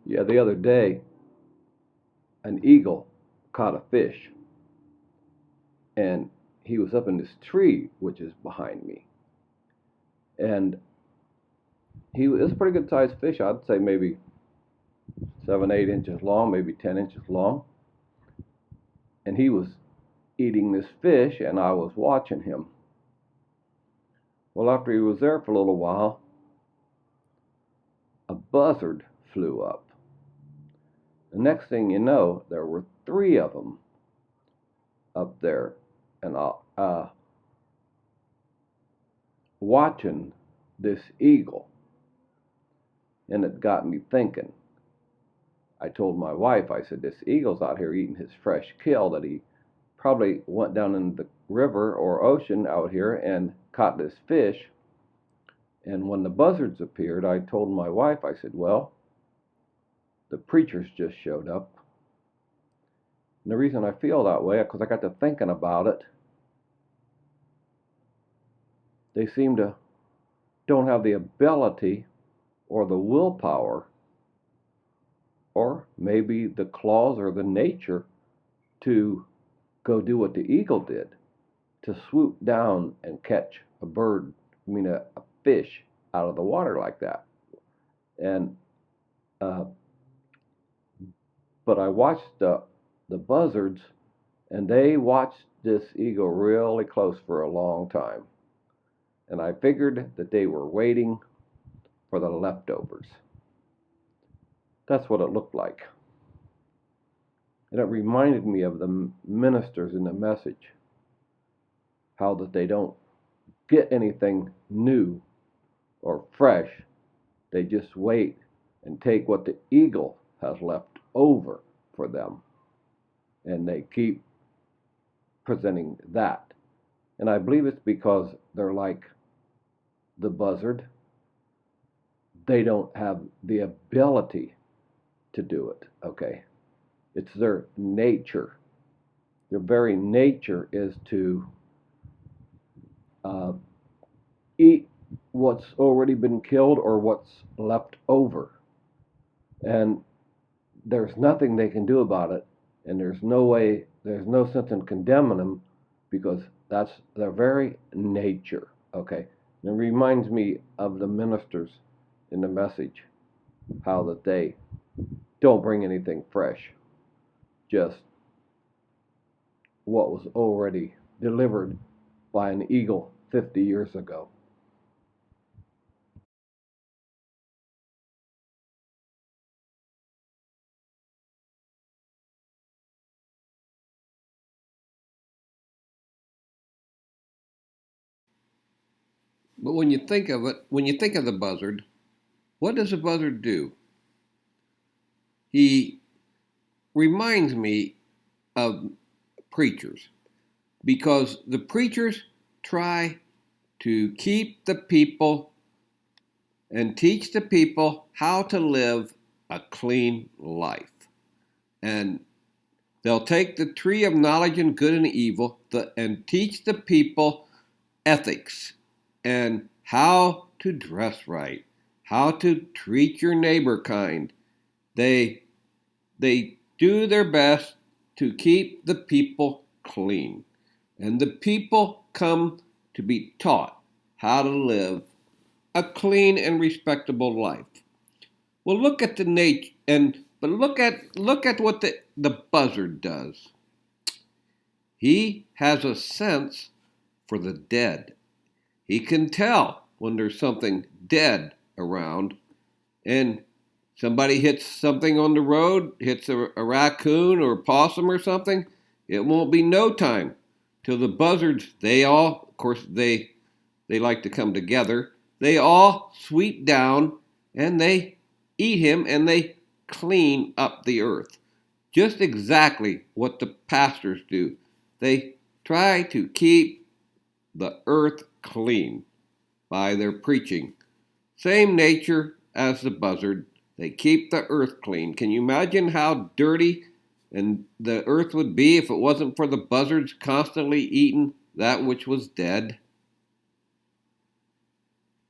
Yeah, the other day, an eagle caught a fish, and he was up in this tree, which is behind me. And he was a pretty good sized fish. I'd say maybe 7, 8 inches long, maybe 10 inches long. And he was eating this fish, and I was watching him. Well, after he was there for a little while, a buzzard flew up. The next thing you know, there were three of them up there, and watching this eagle. And it got me thinking. I told my wife, I said, this eagle's out here eating his fresh kill that he probably went down in the river or ocean out here and caught this fish. And when the buzzards appeared, I told my wife, I said, well, the preachers just showed up. And the reason I feel that way is because I got to thinking about it. They seem to don't have the ability or the willpower or maybe the claws or the nature to go do what the eagle did, to swoop down and catch a bird, a fish out of the water like that. And but I watched the buzzards, and they watched this eagle really close for a long time. And I figured that they were waiting for the leftovers. That's what it looked like. And it reminded me of the ministers in the message, how that they don't get anything new or fresh. They just wait and take what the eagle has left over for them. And they keep presenting that. And I believe it's because they're like the buzzard. They don't have the ability to do it, okay? It's their nature. Their very nature is to eat what's already been killed or what's left over. And there's nothing they can do about it. And there's no sense in condemning them because that's their very nature, okay? And it reminds me of the ministers in the message, how that they don't bring anything fresh, just what was already delivered by an eagle 50 years ago. But when you think of it, when you think of the buzzard, what does a buzzard do? He reminds me of preachers because the preachers try to keep the people and teach the people how to live a clean life. And they'll take the tree of knowledge and good and evil and teach the people ethics and how to dress right, how to treat your neighbor kind. They do their best to keep the people clean. And the people come to be taught how to live a clean and respectable life. Well, look at the nature but look at what the buzzard does. He has a sense for the dead. He can tell when there's something dead around, and somebody hits something on the road, hits a raccoon or a possum or something, it won't be no time till the buzzards, of course, they like to come together. They all sweep down and they eat him and they clean up the earth. Just exactly what the pastors do. They try to keep the earth clean by their preaching. Same nature as the buzzard. They keep the earth clean. Can you imagine how dirty and the earth would be if it wasn't for the buzzards constantly eating that which was dead?